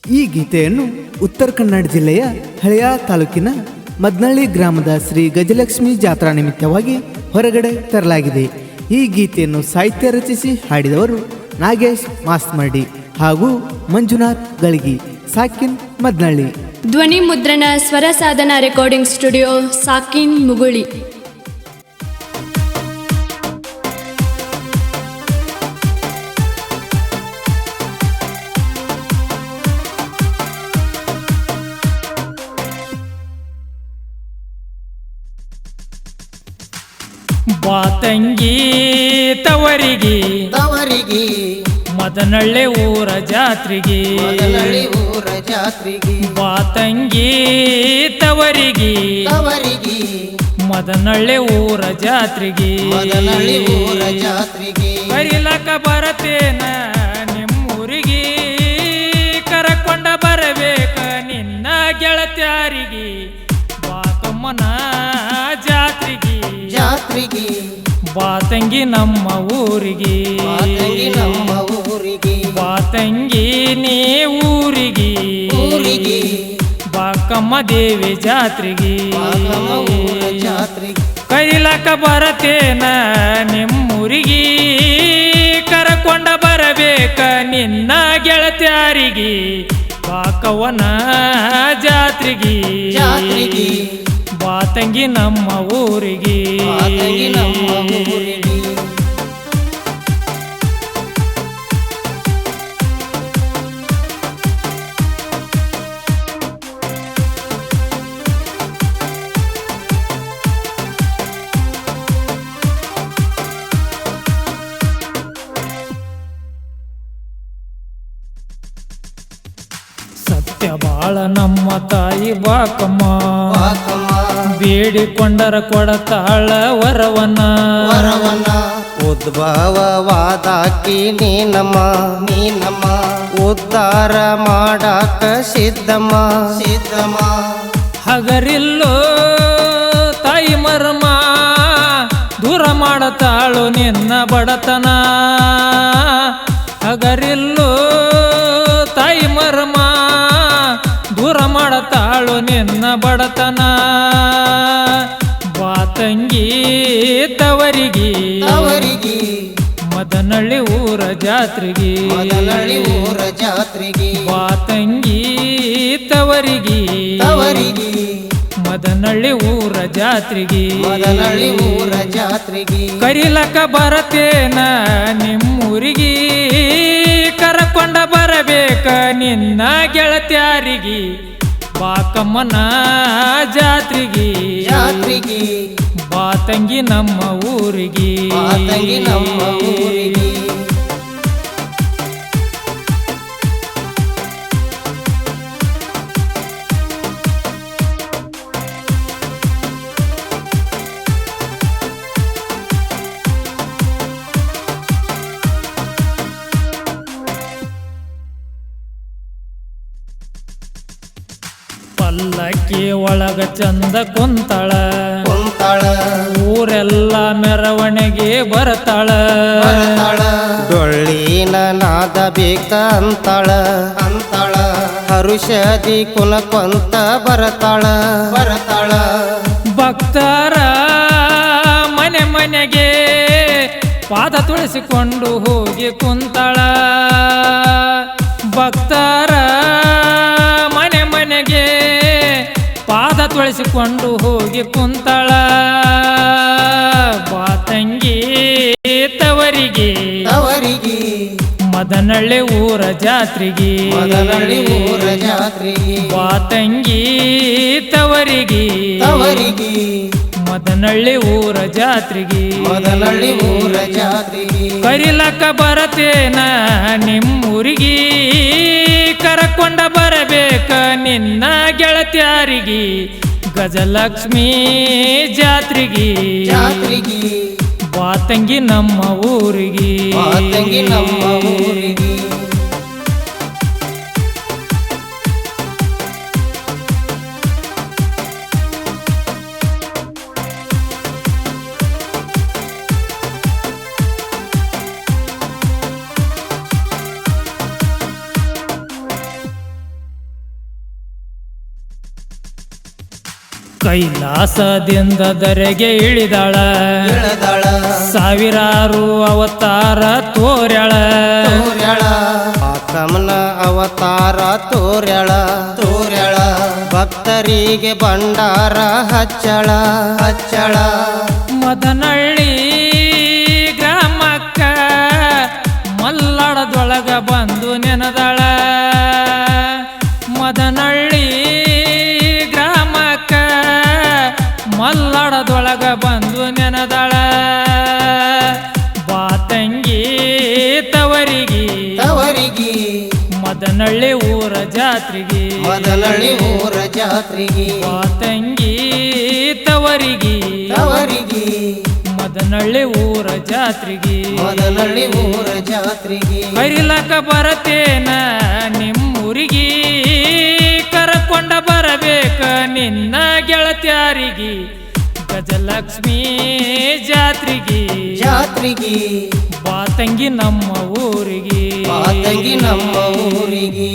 ಈ ಗೀತೆಯನ್ನು ಉತ್ತರ ಕನ್ನಡ ಜಿಲ್ಲೆಯ ಹಳೆಯ ತಾಲೂಕಿನ ಮದ್ನಳ್ಳಿ ಗ್ರಾಮದ ಶ್ರೀ ಗಜಲಕ್ಷ್ಮಿ ಜಾತ್ರಾ ನಿಮಿತ್ತವಾಗಿ ಹೊರಗಡೆ ತರಲಾಗಿದೆ. ಈ ಗೀತೆಯನ್ನು ಸಾಹಿತ್ಯ ರಚಿಸಿ ಹಾಡಿದವರು ನಾಗೇಶ್ ಮಾಸ್ಮರ್ಡಿ ಹಾಗೂ ಮಂಜುನಾಥ್ ಗಳಿಗಿ, ಸಾಕಿನ್ ಮದ್ನಳ್ಳಿ. ಧ್ವನಿ ಮುದ್ರಣ ಸ್ವರ ಸಾಧನ ರೆಕಾರ್ಡಿಂಗ್ ಸ್ಟುಡಿಯೋ, ಸಾಕಿನ್ ಮುಗುಳಿ. ಬಾತಂಗಿ ತವರಿಗೆ ಮದನಳ್ಳಿ ಊರ ಜಾತ್ರೆಗೆ, ಬಾತಂಗಿ ತವರಿಗೆ ಮದನಳ್ಳಿ ಊರ ಜಾತ್ರೆಗೆ, ಕರಿಲಕ ಬರತೇನ ನಿಮ್ಮೂರಿಗೆ, ಕರಕೊಂಡ ಬರಬೇಕ ನಿನ್ನ ಗೆಳತ್ಯಾರಿಗೆ, ಬಾತಮ್ಮನ ಜಾತ್ರೆಗೆ ಬಾತಂಗಿ ನಮ್ಮ ಊರಿಗೆ, ಬಾತಂಗಿ ನೀ ಊರಿಗೆ, ಬಾಕಮ್ಮ ದೇವಿ ಜಾತ್ರೆಗೆ, ಕರಿಲಕ ಬರತೇನ ನಿಮ್ಮೂರಿಗೆ, ಕರಕೊಂಡ ಬರಬೇಕ ನಿನ್ನ ಗೆಳತ್ಯಾರಿಗೆ, ಬಾಕವನ ಜಾತ್ರೆಗೆ ಬಾತಂಗಿ ನಮ್ಮ ಊರಿಗೆ. ಸತ್ಯ ಬಾಳ ನಮ್ಮ ತಾಯಿ ಬಾಕಮ್ಮ, ಬೇಡಿಕೊಂಡರ ಕೊಡತಾಳ ವರವನ, ಉದ್ಭವವಾದಾಕಿ ನೀನಮ್ಮ, ಉದ್ಧಾರ ಮಾಡಾಕ ಸಿದ್ಧಮ್ಮ, ಹಗರಿಲ್ಲೋ ತಾಯಿ ಮರ್ಮ, ದೂರ ಮಾಡತಾಳು ನಿನ್ನ ಬಡತನ, ಹಗರಿಲ್ಲೋ ತಾಯಿ ಮರ್ಮ, ದೂರ ಮಾಡತಾಳು ನಿನ್ನ ಬಡತನ, ಬಾತಂಗಿ ತವರಿಗೆ ಮದನಳ್ಳಿ ಊರ ಜಾತ್ರೆಗೆ, ಬಾತಂಗಿ ತವರಿಗೆ ಮದನಳ್ಳಿ ಊರ ಜಾತ್ರೆಗೆ, ಕರಿಲಕ ಬರತೇನ ನಿಮ್ಮೂರಿಗೆ, ಕರಕೊಂಡ ಬರಬೇಕ ನಿನ್ನ ಗೆಳತ್ಯಾರಿಗೆ, ಬಾಕಮ್ಮನ ಜಾತ್ರೆಗೆ ಬಾತಂಗಿ ನಮ್ಮ ಊರಿಗೆ. ಪಲ್ಲಕ್ಕಿ ಒಳಗ ಚಂದ ಕುಂತಳ, ಊರೆಲ್ಲ ಮೆರವಣಿಗೆ ಬರ್ತಾಳ, ಡೊಳ್ಳಿನ ನಾದ ಬೇಕ ಅಂತಾಳ, ಹರುಷದಿ ಕುನಕೊಂತ ಬರತಾಳ, ಭಕ್ತರ ಮನೆ ಮನೆಗೆ ಪಾದ ತುಳಿಸಿಕೊಂಡು ಹೋಗಿ ಕುಂತಳ, ಭಕ್ತರ ಮನೆ ಮನೆಗೆ ಪಾದ ತುಳಿಸಿಕೊಂಡು ಹೋಗಿ ಕುಂತಳ, ಬಾತಂಗಿ ತವರಿಗೆ ಮದನಳ್ಳಿ ಊರ ಜಾತ್ರೆಗೆ, ಬಾತಂಗಿ ತವರಿಗೆ ಮದನಳ್ಳಿ ಊರ ಜಾತ್ರೆಗೆ, ಕರಿಲಕ ಬರತೇನ ನಿಮ್ಮೂರಿಗೆ, ಕರಕೊಂಡ ಬರಬೇಕ ನಿನ್ನ ಗೆಳತ್ಯಾರಿಗೆ, ಗಜಲಕ್ಷ್ಮಿ ಜಾತ್ರೆಗೆ ಬಾತಂಗಿ ನಮ್ಮ ಊರಿಗೆ. ಕೈಲಾಸದಿಂದ ಧರೆಗೆ ಇಳಿದಾಳ ಇಳದಳ ಸಾವಿರಾರು ಅವತಾರ ತೋರ್ಯಾಳ ತೋರ್ಯಾಳ ಆಕಮನ ಅವತಾರ ತೋರ್ಯಾಳ ತೋರ್ಯಾಳ ಭಕ್ತರಿಗೆ ಭಂಡಾರ ಹಚ್ಚಳ ಹಚ್ಚಳ ಮದನಹಳ್ಳಿ ಗ್ರಾಮಕ್ಕ ಮಲ್ಲಡದೊಳಗ ಬಂದು ನೆನದಾಳ ಮದನಹಳ್ಳಿ ಗ್ರಾಮಕ್ಕ ಮಲ್ಲಡದೊಳಗ ಬಂದು ನೆನದಾಳ ಬಾತಂಗಿ ತವರಿಗೆ ತವರಿಗೆ ಮದನಹಳ್ಳಿ ಊರ ಜಾತ್ರೆಗೆ ಮದನಳ್ಳಿ ಊರ ಜಾತ್ರೆಗೆ ಬಾತಂಗಿ ತವರಿಗೆ ತವರಿಗೆ ಮದನಹಳ್ಳಿ ಊರ ಜಾತ್ರೆಗೆ ಮದನಳ್ಳಿ ಊರ ಜಾತ್ರೆಗೆ ಹರಿಲಕ ಬರತೇನ ನಿಮ್ಮೂರಿಗೆ ಕರಕೊಂಡ ಬರಬೇಕ ನಿನ್ನ ಗೆಳತ್ಯಾರಿಗೆ ಗಜಲಕ್ಷ್ಮಿ ಜಾತ್ರೆಗೆ ಜಾತ್ರೆಗೆ ಬಾತಂಗಿ ನಮ್ಮ ಊರಿಗೆ ಮಾತಂಗಿ ನಮ್ಮ ಊರಿಗೆ